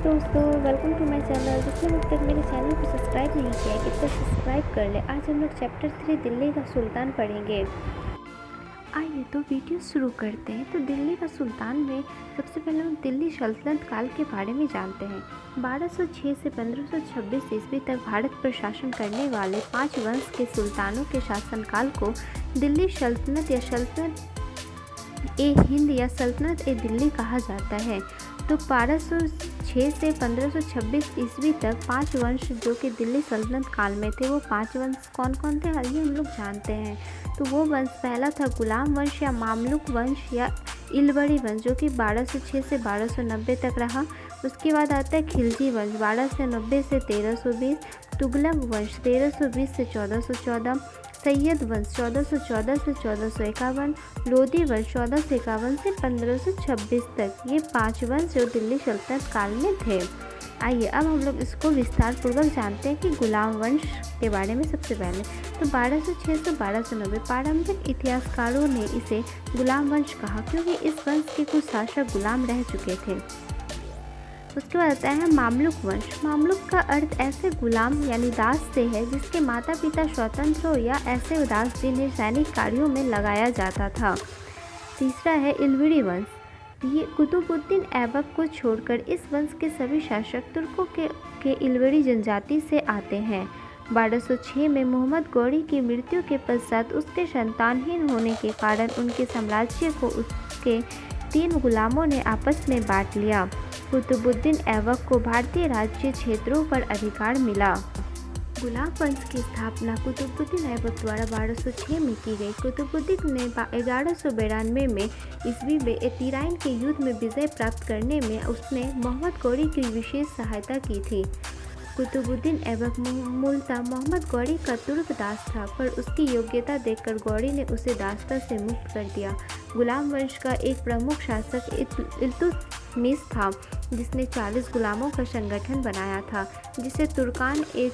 दोस्तों, welcome to my channel. जिसने अब तक मेरे चैनल को सब्सक्राइब नहीं किया है कृपया सब्सक्राइब कर ले। आज हम लोग चैप्टर 3 दिल्ली का सुल्तान पढ़ेंगे। आइए तो वीडियो शुरू करते हैं। तो दिल्ली का सुल्तान में सबसे पहले हम दिल्ली सल्तनत काल के बारे में जानते हैं। 1206 से 1526 ईस्वी तक भारत पर शासन करने वाले 5 वंश के सुल्तानों के शासनकाल को दिल्ली सल्तनत या सल्तनत ए हिंद या सल्तनत ए दिल्ली कहा जाता है। तो 1206 से 1526 ईस्वी तक 5 वंश जो कि दिल्ली सल्तनत काल में थे, वो 5 वंश कौन कौन थे आइए हम लोग जानते हैं। तो वो वंश पहला था गुलाम वंश या मामलुक वंश या इलबड़ी वंश जो कि 1206 से 1290 तक रहा। उसके बाद आता है खिलजी वंश 1290 से 1320, तुगलक वंश 1320 से 1414, सैयद वंश 1414 से 1451, लोधी वंश 1451 से 1526 तक। ये 5 वंश जो दिल्ली सल्तनत काल में थे। आइए अब हम लोग इसको विस्तार पूर्वक जानते हैं कि गुलाम वंश के बारे में। सबसे पहले तो 1206 से 1290 प्रारंभिक इतिहासकारों ने इसे गुलाम वंश कहा क्योंकि इस वंश के कुछ शासक गुलाम रह चुके थे। उसके बाद आता है मामलुक वंश। मामलुक का अर्थ ऐसे गुलाम यानी दास से है जिसके माता पिता स्वतंत्र हो या ऐसे दास जिन्हें सैनिक कार्यों में लगाया जाता था। तीसरा है इलविड़ी वंश। ये कुतुबुद्दीन ऐबक को छोड़कर इस वंश के सभी शासक तुर्कों के इलविड़ी जनजाति से आते हैं। 1206 में मोहम्मद गौरी की मृत्यु के पश्चात उसके संतानहीन होने के कारण उनके साम्राज्य को उसके 3 गुलामों ने आपस में बांट लिया। कुतुबुद्दीन ऐबक को भारतीय राज्य क्षेत्रों पर अधिकार मिला। गुलाम वंश की स्थापना कुतुबुद्दीन ऐबक द्वारा 1206 में की गई। कुतुबुद्दीन ने 1192 में ईस्वी में एतिराइन के युद्ध में विजय प्राप्त करने में उसने मोहम्मद गौरी की विशेष सहायता की थी। कुतुबुद्दीन ऐबक मूलतः मोहम्मद गौरी का तुर्क दास था, पर उसकी योग्यता देखकर गौरी ने उसे दासता से मुक्त कर दिया। गुलाम वंश का एक प्रमुख शासक इल्तुतमिश था जिसने 40 गुलामों का संगठन बनाया था जिसे तुर्कान ए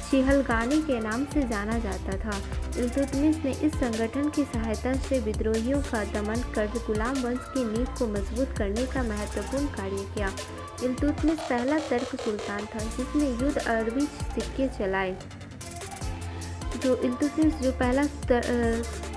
चिहलगानी के नाम से जाना जाता था। इल्तुतमिश ने इस संगठन की सहायता से विद्रोहियों का दमन कर गुलाम वंश की नींव को मजबूत करने का महत्वपूर्ण कार्य किया। इल्तुतमिश पहला तुर्क सुल्तान था जिसने युद्ध अरबी सिक्के चलाए। जो इल्तुतमिश जो पहला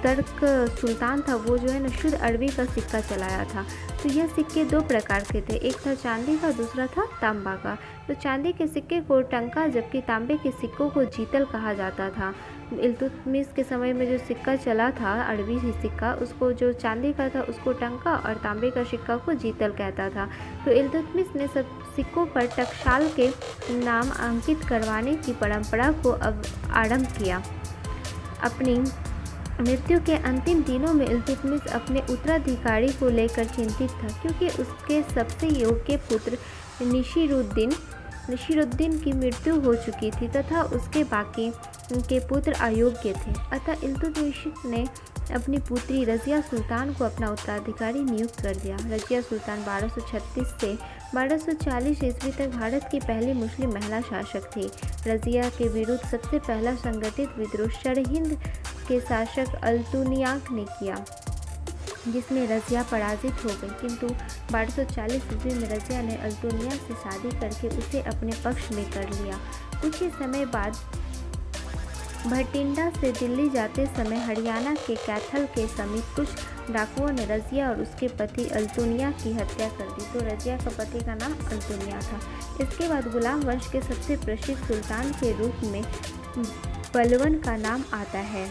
तुर्क सुल्तान था वो जो है ना शुद्ध अरबी का सिक्का चलाया था। तो यह सिक्के 2 प्रकार के थे, एक था चांदी का, दूसरा था तांबा का। तो चांदी के सिक्के को टंका जबकि तांबे के सिक्कों को जीतल कहा जाता था। इल्तुतमिश के समय में जो सिक्का चला था अरबी सिक्का, उसको जो चांदी का था उसको टंका और तांबे का सिक्का को जीतल कहता था। तो इल्तुतमिश ने सब सिक्कों पर टकसाल के नाम अंकित करवाने की परंपरा को अब आरंभ किया। अपनी मृत्यु के अंतिम दिनों में इल्तुतमिश अपने उत्तराधिकारी को लेकर चिंतित था क्योंकि उसके सबसे योग्य पुत्र नसीरुद्दीन की मृत्यु हो चुकी थी तथा उसके बाकी के पुत्र अयोग्य थे। अतः इल्तुतमिश ने अपनी पुत्री रज़िया सुल्तान को अपना उत्तराधिकारी नियुक्त कर दिया। रज़िया सुल्तान 1236 से 1240 ईस्वी तक भारत की पहली मुस्लिम महिला शासक थी। रज़िया के विरुद्ध सबसे पहला संगठित विद्रोह सरहिंद के शासक अल्तुनियाक ने किया जिसमें रज़िया पराजित हो गई, किंतु 1240 ईस्वी में रज़िया ने अल्तुनियाक से शादी करके उसे अपने पक्ष में कर लिया। कुछ ही समय बाद भटिंडा से दिल्ली जाते समय हरियाणा के कैथल के समीप कुछ डाकुओं ने रज़िया और उसके पति अल्तुनिया की हत्या कर दी। तो रज़िया का पति का नाम अल्तुनिया था। इसके बाद गुलाम वंश के सबसे प्रसिद्ध सुल्तान के रूप में बलबन का नाम आता है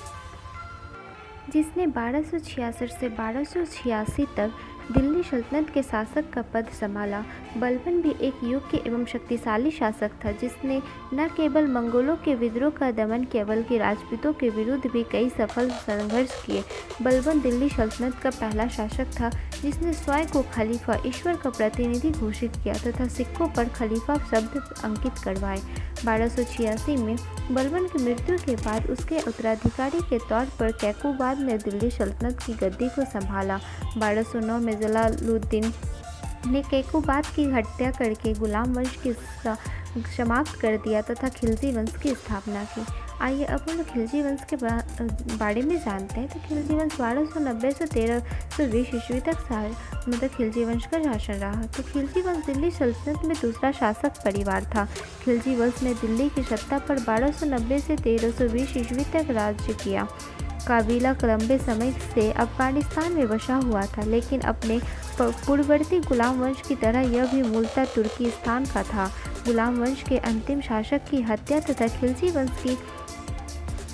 जिसने 1266 से 1286 तक दिल्ली सल्तनत के शासक का पद संभाला। बलबन भी एक योग्य एवं शक्तिशाली शासक था जिसने न केवल मंगोलों के विद्रोह का दमन किया बल्कि राजपूतों के विरुद्ध भी कई सफल संघर्ष किए। बलबन दिल्ली सल्तनत का पहला शासक था जिसने स्वयं को खलीफा ईश्वर का प्रतिनिधि घोषित किया तथा सिक्कों पर खलीफा शब्द अंकित करवाए। 1286 में बलबन की मृत्यु के बाद उसके उत्तराधिकारी के तौर पर कैकुबाद ने दिल्ली सल्तनत की गद्दी को संभाला। 1209 में जलालुद्दीन ने कैकुबाद की हत्या करके गुलाम वंश की समाप्त कर दिया तथा खिलजी वंश की स्थापना की। आइए अब हम लोग खिलजी वंश के बारे में जानते हैं। तो खिलजी वंश 1290 से 1320 ईस्वी तक मतलब खिलजी वंश का शासन रहा। तो खिलजी वंश दिल्ली सल्तनत में दूसरा शासक परिवार था। खिलजी वंश ने दिल्ली की सत्ता पर 1290 से 1320 ईस्वी तक राज्य किया। काबीला लंबे समय से अफगानिस्तान में बसा हुआ था, लेकिन अपने पूर्ववर्ती गुलाम वंश की तरह यह भी मूलतः तुर्किस्तान का था। गुलाम वंश के अंतिम शासक की हत्या तथा खिलजी वंश की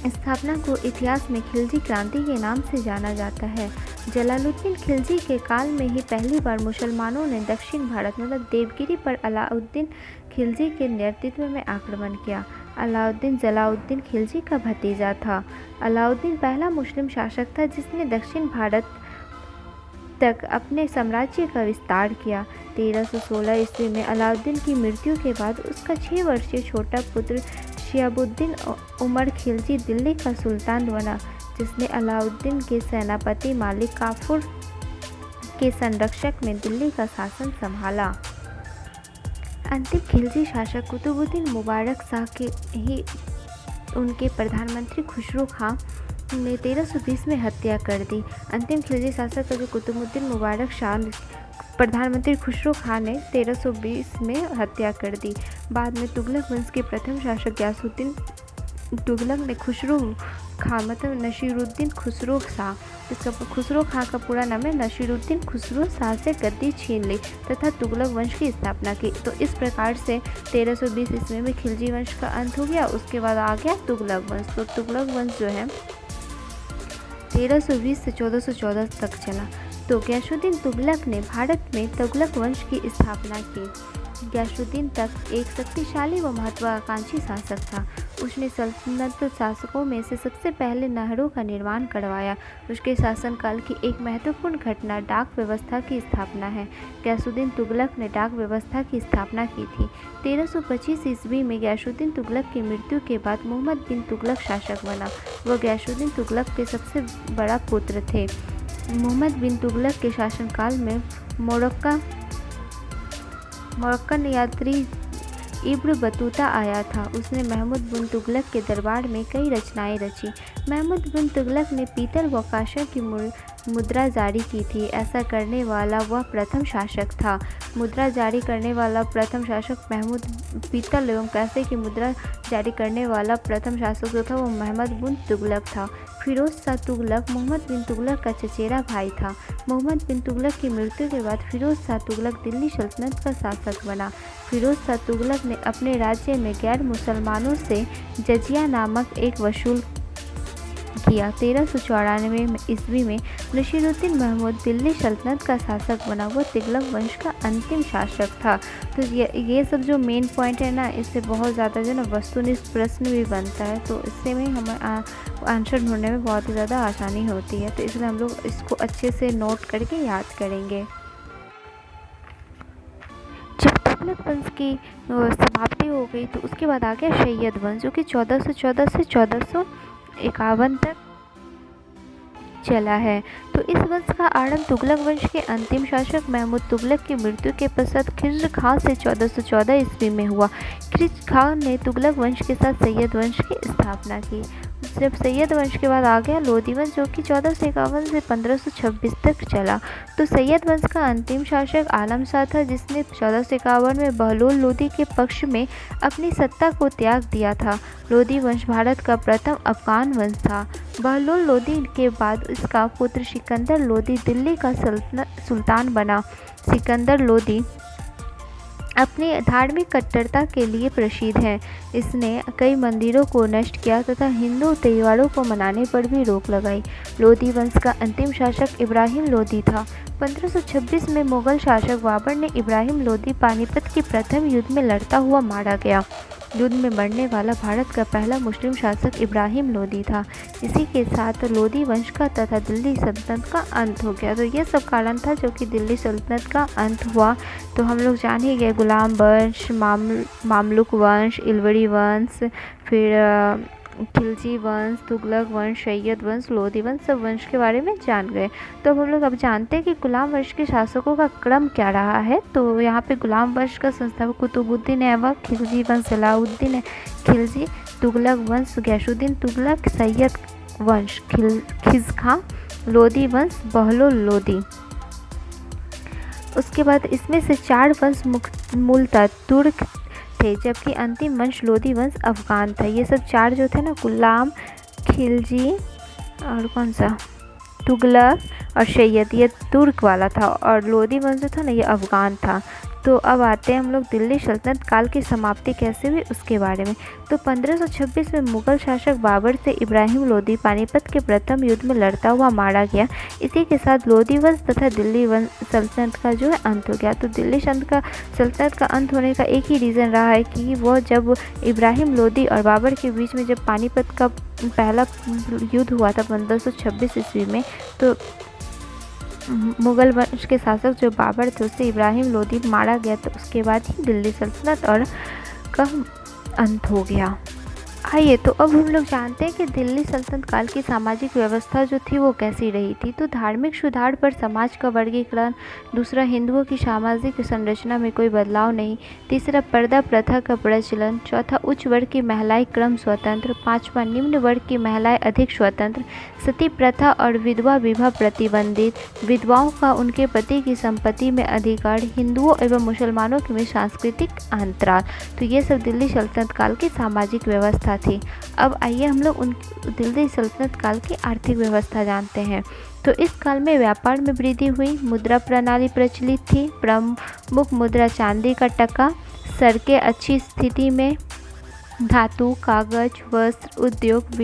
स्थापना को इतिहास में खिलजी क्रांति के नाम से जाना जाता है। जलालुद्दीन खिलजी के काल में ही पहली बार मुसलमानों ने दक्षिण भारत मतलब देवगिरी पर अलाउद्दीन खिलजी के नेतृत्व में आक्रमण किया। अलाउद्दीन जलालुद्दीन खिलजी का भतीजा था। अलाउद्दीन पहला मुस्लिम शासक था जिसने दक्षिण भारत तक अपने साम्राज्य का विस्तार किया। 1316 ईस्वी में अलाउद्दीन की मृत्यु के बाद उसका 6 वर्षीय छोटा पुत्र शिहाबुद्दीन उमर खिलजी दिल्ली का सुल्तान बना, जिसने अलाउद्दीन के सेनापति मालिक काफूर के संरक्षक में दिल्ली का शासन संभाला। अंतिम खिलजी शासक कुतुबुद्दीन मुबारक शाह के ही उनके प्रधानमंत्री खुसरो खां ने 1320 में हत्या कर दी। अंतिम खिलजी शासक जो कुतुबुद्दीन मुबारक शाह प्रधानमंत्री खुसरो खां ने 1320 में हत्या कर दी। बाद में तुगलक वंश के प्रथम शासक गयासुद्दीन तुगलक ने खुसरो खां मतलब नसीरुद्दीन खुसरो शाह, इसका खुसरो खां का पूरा नाम है नसीरुद्दीन खुसरो शाह से गद्दी छीन ली तथा तुगलक वंश की स्थापना की। तो इस प्रकार से 1320 ईस्वी में खिलजी वंश का अंत हो गया। उसके बाद आ गया तुगलक वंश। तो तुगलक वंश जो है 1320 से 1414 तक चला। तो गयासुद्दीन तुगलक ने भारत में तुगलक वंश की स्थापना की। गयासुद्दीन तक एक शक्तिशाली व महत्वाकांक्षी शासक था। उसने सल्तनत शासकों में से सबसे पहले नहरों का निर्माण करवाया। उसके शासनकाल की एक महत्वपूर्ण घटना डाक व्यवस्था की स्थापना है। गयासुद्दीन तुगलक ने डाक व्यवस्था की स्थापना की थी। 1325 ईस्वी में गयासुद्दीन तुगलक की मृत्यु के बाद मोहम्मद बिन तुगलक शासक बना। वह गयासुद्दीन तुगलक के सबसे बड़ा पुत्र थे। मोहम्मद बिन तुगलक के शासनकाल में मोरक्कन यात्री इब्न बतूता आया था। उसने महमूद बिन तुगलक के दरबार में कई रचनाएं रची। महमूद बिन तुगलक ने पीतल व कांस्य की मुद्रा जारी की थी। ऐसा करने वाला वह प्रथम शासक था। मुद्रा जारी करने वाला प्रथम शासक महमूद पीतल एवं कांस्य की मुद्रा जारी करने वाला प्रथम शासक जो था वो महमूद बिन तुगलक था। फिरोज शाह तुगलक मोहम्मद बिन तुगलक का चचेरा भाई था। मोहम्मद बिन तुगलक की मृत्यु के बाद फिरोज शाह तुगलक दिल्ली सल्तनत का शासक बना। फिरोज शाह तुगलक ने अपने राज्य में गैर मुसलमानों से जजिया नामक एक वसूल किया। 1394 ईस्वी में नसीरुद्दीन महमूद दिल्ली सल्तनत का शासक बना। वो तुगलक वंश का अंतिम शासक था। तो ये सब जो मेन पॉइंट है ना, इससे बहुत ज़्यादा जो ना वस्तुनिष्ठ प्रश्न भी बनता है। तो इससे में हमें आंसर ढूंढने में बहुत ही ज़्यादा आसानी होती है। तो इसलिए हम लोग इसको अच्छे से नोट करके याद करेंगे। जब तुगलक वंश की समाप्ति हो गई तो उसके बाद आ गया सैयद वंश, जो कि 1414 से 1451 तक चला है। तो इस वंश का आरंभ तुगलक वंश के अंतिम शासक महमूद तुगलक की मृत्यु के पश्चात खिज्र खां से 1414 ईस्वी में हुआ। खिज्र खां ने तुगलक वंश के साथ सैयद वंश की स्थापना की। जब सैयद वंश के बाद आ गया लोधी वंश, जो कि 1451 से 1526 तक चला। तो सैयद वंश का अंतिम शासक आलम शाह था, जिसने 1451 में बहलोल लोधी के पक्ष में अपनी सत्ता को त्याग दिया था। लोधी वंश भारत का प्रथम अफगान वंश था। बहलोल लोधी के बाद इसका पुत्र सिकंदर लोधी दिल्ली का सुल्तान बना। सिकंदर लोधी अपनी धार्मिक कट्टरता के लिए प्रसिद्ध है। इसने कई मंदिरों को नष्ट किया तथा हिंदू त्योहारों को मनाने पर भी रोक लगाई। लोधी वंश का अंतिम शासक इब्राहिम लोधी था। 1526 में मुगल शासक बाबर ने इब्राहिम लोधी पानीपत के प्रथम युद्ध में लड़ता हुआ मारा गया। युद्ध में मरने वाला भारत का पहला मुस्लिम शासक इब्राहिम लोधी था। इसी के साथ लोधी वंश का तथा दिल्ली सल्तनत का अंत हो गया। तो ये सब कारण था जो कि दिल्ली सल्तनत का अंत हुआ। तो हम लोग जान ही गए गुलाम वंश, मामलुक वंश, इलवरी वंश, फिर खिलजी वंश, तुगलक वंश, सैयद वंश, लोधी वंश, सब वंश के बारे में जान गए। तो अब हम लोग अब जानते हैं कि गुलाम वंश के शासकों का क्रम क्या रहा है। तो यहाँ पे गुलाम वंश का संस्थापक कुतुबुद्दीन ऐबक, खिलजी वंश सलाहुद्दीन खिलजी, तुगलक वंश गैसुद्दीन तुगलक, सैयद वंश खिज़-खां, लोधी वंश बहलोल लोदी। उसके बाद इसमें से 4 वंश मूलतः तुर्क थे, जबकि अंतिम वंश लोधी वंश अफ़गान था। ये सब 4 जो थे ना, गुलाम, खिलजी और कौन सा, तुगलक और सैयद, ये तुर्क वाला था, और लोधी वंश जो था ना, ये अफ़गान था। तो अब आते हैं हम लोग दिल्ली सल्तनत काल की समाप्ति कैसे हुई उसके बारे में। तो 1526 में मुग़ल शासक बाबर से इब्राहिम लोदी पानीपत के प्रथम युद्ध में लड़ता हुआ मारा गया। इसी के साथ लोधी वंश तथा दिल्ली सल्तनत का जो है अंत हो गया। तो दिल्ली सल्तनत का अंत होने का एक ही रीज़न रहा है कि वो जब इब्राहिम लोदी और बाबर के बीच में जब पानीपत का पहला युद्ध हुआ था 1526 ईस्वी में, तो मुग़ल वंश के शासक जो बाबर थे उससे इब्राहिम लोदी मारा गया। तो उसके बाद ही दिल्ली सल्तनत और का अंत हो गया। आइए तो अब हम लोग जानते हैं कि दिल्ली सल्तनत काल की सामाजिक व्यवस्था जो थी वो कैसी रही थी। तो धार्मिक सुधार पर समाज का वर्गीकरण, दूसरा हिंदुओं की सामाजिक संरचना में कोई बदलाव नहीं, तीसरा पर्दा प्रथा का प्रचलन, चौथा उच्च वर्ग की महिलाएं क्रम स्वतंत्र, पांचवा निम्न वर्ग की महिलाएं अधिक स्वतंत्र, सती प्रथा और विधवा विवाह प्रतिबंधित, विधवाओं का उनके पति की संपत्ति में अधिकार, हिंदुओं एवं मुसलमानों में सांस्कृतिक अंतराल। तो ये सब दिल्ली सल्तनत काल की सामाजिक व्यवस्था थी। अब आइए हम लोग उन दिल्ली सल्तनत काल की आर्थिक व्यवस्था जानते हैं। तो इस काल में व्यापार में वृद्धि हुई, मुद्रा प्रणाली प्रचलित थी, प्रमुख मुद्रा चांदी का टका, सड़कें अच्छी स्थिति में, धातु, कागज, वस्त्र उद्योग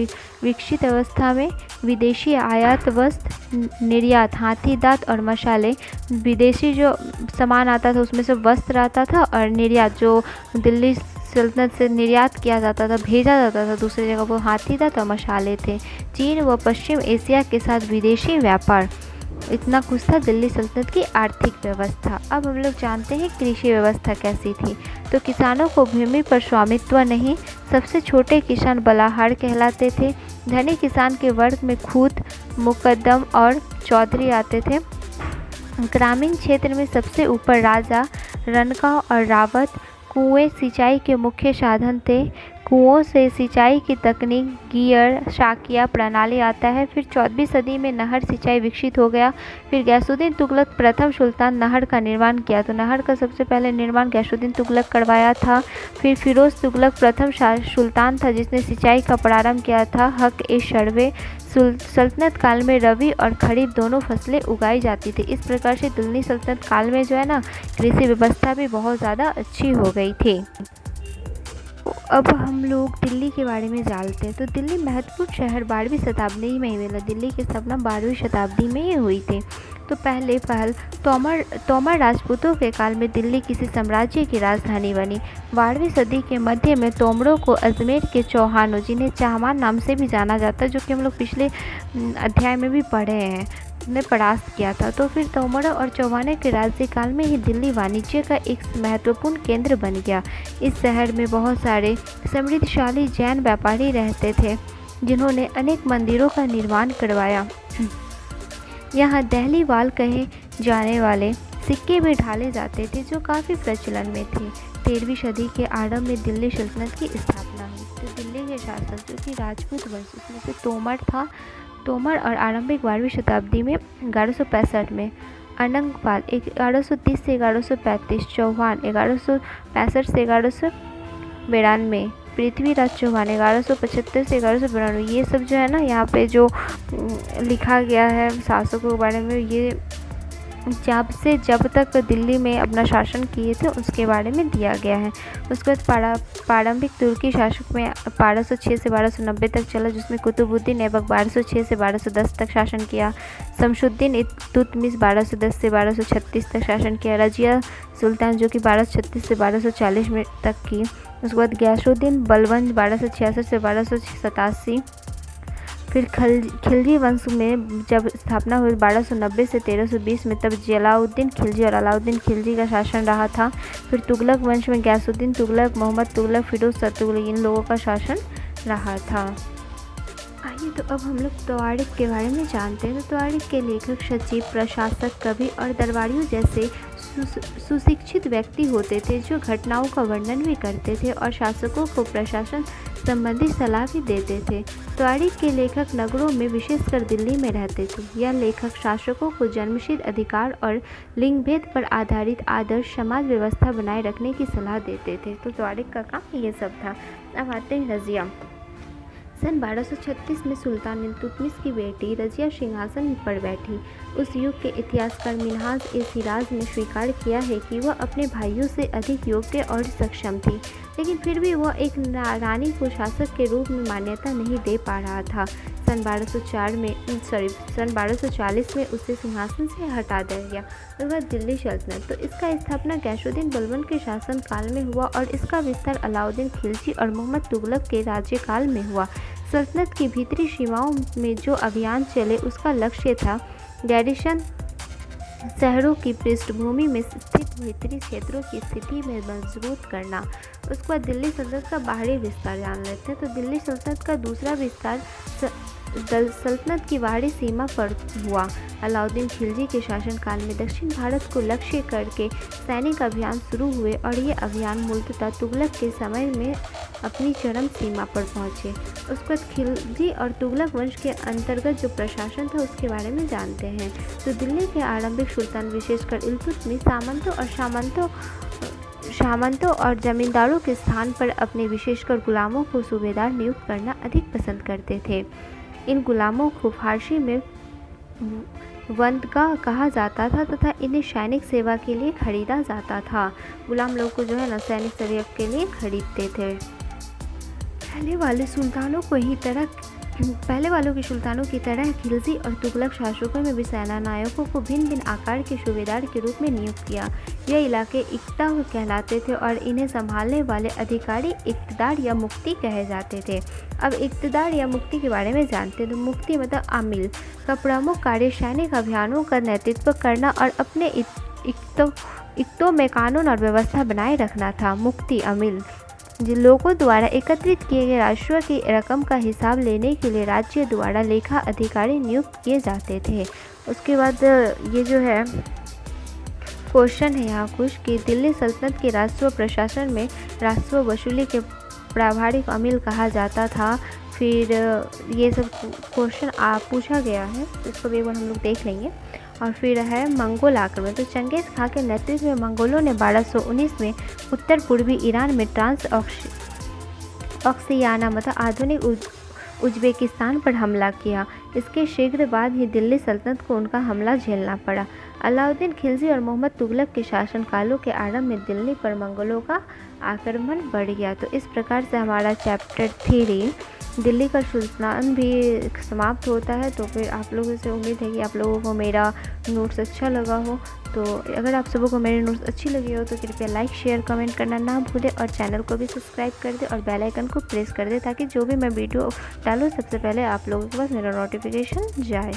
विकसित अवस्था में, विदेशी आयात, वस्त्र निर्यात, हाथी दांत और मसाले, विदेशी जो सामान आता था उसमें से वस्त्र आता था, और निर्यात जो दिल्ली सल्तनत से निर्यात किया जाता था, भेजा जाता था दूसरी जगह, वो हाथी दांत और मसाले थे। चीन व पश्चिम एशिया के साथ विदेशी व्यापार, इतना कुछ था दिल्ली सल्तनत की आर्थिक व्यवस्था। अब हम लोग जानते हैं कृषि व्यवस्था कैसी थी। तो किसानों को भूमि पर स्वामित्व नहीं, सबसे छोटे किसान बलाहार कहलाते थे। धनी किसान के वर्ग में खूत, मुकद्दम और चौधरी आते थे। ग्रामीण क्षेत्र में सबसे ऊपर राजा, रनका और रावत। कुएं सिंचाई के मुख्य साधन थे। कुओं से सिंचाई की तकनीक गियर शाकिया प्रणाली आता है। फिर 14वीं सदी में नहर सिंचाई विकसित हो गया। फिर गैसुद्दीन तुगलक प्रथम सुल्तान नहर का निर्माण किया। तो नहर का सबसे पहले निर्माण गैसुद्दीन तुगलक करवाया था। फिर फिरोज तुगलक प्रथम सुल्तान था जिसने सिंचाई का प्रारंभ किया था। हक ए शर्वे सल्तनत काल में रबी और खरीफ दोनों फसलें उगाई जाती थी। इस प्रकार से दिल्ली सल्तनत काल में जो है ना, कृषि व्यवस्था भी बहुत ज़्यादा अच्छी हो गई थी। अब हम लोग दिल्ली के बारे में जानते हैं। तो दिल्ली महत्वपूर्ण शहर 12वीं शताब्दी में ही मिला। दिल्ली की स्थापना 12वीं शताब्दी में ही हुई थी। तो पहल तोमर राजपूतों के काल में दिल्ली किसी साम्राज्य की राजधानी बनी। 12वीं सदी के मध्य में तोमरों को अजमेर के चौहानों, जिन्हें चाहमान नाम से भी जाना जाता है, जो कि हम लोग पिछले अध्याय में भी पढ़े हैं, ने परास्त किया था। तो फिर तोमरों और चौहानों के राज्यकाल में ही दिल्ली वाणिज्य का एक महत्वपूर्ण केंद्र बन गया। इस शहर में बहुत सारे समृद्धशाली जैन व्यापारी रहते थे जिन्होंने अनेक मंदिरों का निर्माण करवाया। यहाँ दहली वाल कहे जाने वाले सिक्के भी ढाले जाते थे जो काफ़ी प्रचलन में थे। 13वीं सदी के आरंभ में दिल्ली सल्तनत की स्थापना हुई। तो दिल्ली के शासक जो कि राजपूत वंश, उसमें से तोमर था। तोमर और आरंभिक 12वीं शताब्दी में 1165 में अनंगपाल 1130 से 1135, चौहान 1165 से 1192, पृथ्वीराज चौहान 1175 से 1192। ये सब जो है ना, यहाँ पे जो लिखा गया है शासकों के बारे में, ये जब तक दिल्ली में अपना शासन किए थे उसके बारे में दिया गया है। उसके बाद प्रारंभिक तुर्की शासक में 1206 से 1290 तक चला, जिसमें कुतुबुद्दीन ऐबक 1206 से 1210 तक शासन किया। शमसुद्दीन इल्तुतमिश 1210 से 1236 तक शासन किया। रजिया सुल्तान जो कि 1236 से 1240 में तक की। उसके बाद गयासुद्दीन बलबन 1266 से 1287। फिर खिलजी वंश में जब स्थापना हुई 1290 से 1320 में, तब जलालुद्दीन खिलजी और अलाउद्दीन खिलजी का शासन रहा था। फिर तुगलक वंश में गयासुद्दीन तुगलक, मोहम्मद तुगलक, फिरोज शाह तुगलक, इन लोगों का शासन रहा था। आइए तो अब हम लोग तवारीख के बारे में जानते हैं। तो तवारीख के लेखक सचिव, प्रशासक, कवि और दरबारियों जैसे सुशिक्षित व्यक्ति होते थे जो घटनाओं का वर्णन भी करते थे और शासकों को प्रशासन संबंधी सलाह भी देते थे। तवारीख के लेखक नगरों में, विशेषकर दिल्ली में रहते थे। यह लेखक शासकों को जन्मसिद्ध अधिकार और लिंग भेद पर आधारित आदर्श समाज व्यवस्था बनाए रखने की सलाह देते थे। तो तवारीख का काम ये सब था। अब आते हैं रज़िया। सन 1236 में सुल्तान इल्तुतमिश की बेटी रज़िया सिंहासन पर बैठी। उस युग के इतिहासकार मिन्हाज-ए-सिराज ने स्वीकार किया है कि वह अपने भाइयों से अधिक योग्य और सक्षम थी, लेकिन फिर भी वह एक रानी को शासक के रूप में मान्यता नहीं दे पा रहा था। सन 1240 में उसे सिंहासन से हटा दिया गया। उसके बाद दिल्ली सल्तनत, तो इसका स्थापना गैसुद्दीन बलबन के शासनकाल में हुआ और इसका विस्तार अलाउद्दीन खिलजी और मोहम्मद तुगलक के राज्यकाल में हुआ। सल्तनत की भीतरी सीमाओं में जो अभियान चले उसका लक्ष्य था गैरिसन शहरों की पृष्ठभूमि में स्थित भीतरी क्षेत्रों की स्थिति में मजबूत करना। उसके बाद दिल्ली सल्तनत का बाहरी विस्तार जान लेते हैं। तो दिल्ली सल्तनत का दूसरा विस्तार सल्तनत की बाहरी सीमा पर हुआ। अलाउद्दीन खिलजी के शासनकाल में दक्षिण भारत को लक्ष्य करके सैनिक अभियान शुरू हुए और ये अभियान मूलतः तुगलक के समय में अपनी चरम सीमा पर पहुँचे। उसके बाद खिलजी और तुगलक वंश के अंतर्गत जो प्रशासन था उसके बारे में जानते हैं। तो दिल्ली के आरंभिक सुल्तान, विशेषकर इल्तुतमिश, सामंतों और जमींदारों के स्थान पर अपने विशेषकर गुलामों को सूबेदार नियुक्त करना अधिक पसंद करते थे। इन गुलामों को फारसी में वंदगा कहा जाता था तथा इन्हें सैनिक सेवा के लिए खरीदा जाता था। गुलाम लोग को जो है ना सैनिक सेवा के लिए खरीदते थे। पहले वालों के सुल्तानों की तरह खिलजी और तुगलक शासकों में भी सेनानायकों को भिन्न भिन्न आकार के सूबेदार के रूप में नियुक्त किया। यह इलाके इक्ता कहलाते थे और इन्हें संभालने वाले अधिकारी इक्तदार या मुफ्ती कहे जाते थे। अब इक्तदार या मुफ्ती के बारे में जानते हैं। तो मुफ्ती मतलब आमिल का प्रमुख कार्य सैनिक अभियानों का नेतृत्व करना और अपने इक्तों में कानून और व्यवस्था बनाए रखना था। मुफ्ती अमील जिन लोगों द्वारा एकत्रित किए गए राजस्व की रकम का हिसाब लेने के लिए राज्य द्वारा लेखा अधिकारी नियुक्त किए जाते थे। उसके बाद ये जो है क्वेश्चन है यहाँ कुछ कि दिल्ली सल्तनत के राजस्व प्रशासन में राजस्व वसूली के प्रभारी को अमील कहा जाता था। फिर ये सब क्वेश्चन पूछा गया है, इसको भी एक बार हम लोग देख लेंगे। और फिर है मंगोल आक्रमण। तो चंगेज़ खां के नेतृत्व में मंगोलों ने 1219 में उत्तर पूर्वी ईरान में ट्रांस ऑक्सियाना मतलब आधुनिक उज्बेकिस्तान पर हमला किया। इसके शीघ्र बाद ही दिल्ली सल्तनत को उनका हमला झेलना पड़ा। अलाउद्दीन खिलजी और मोहम्मद तुगलक के शासनकालों के आरंभ में दिल्ली पर मंगोलों का आक्रमण बढ़ गया। तो इस प्रकार से हमारा चैप्टर 3 दिल्ली का सुल्तान भी समाप्त होता है। तो फिर आप लोगों से उम्मीद है कि आप लोगों को मेरा नोट्स अच्छा लगा हो। तो अगर आप सबों को मेरे नोट्स अच्छी लगी हो तो कृपया लाइक, शेयर, कमेंट करना ना भूलें और चैनल को भी सब्सक्राइब कर दें और बेल आइकन को प्रेस कर दें ताकि जो भी मैं वीडियो डालूँ सबसे पहले आप लोगों के पास मेरा नोटिफिकेशन जाए।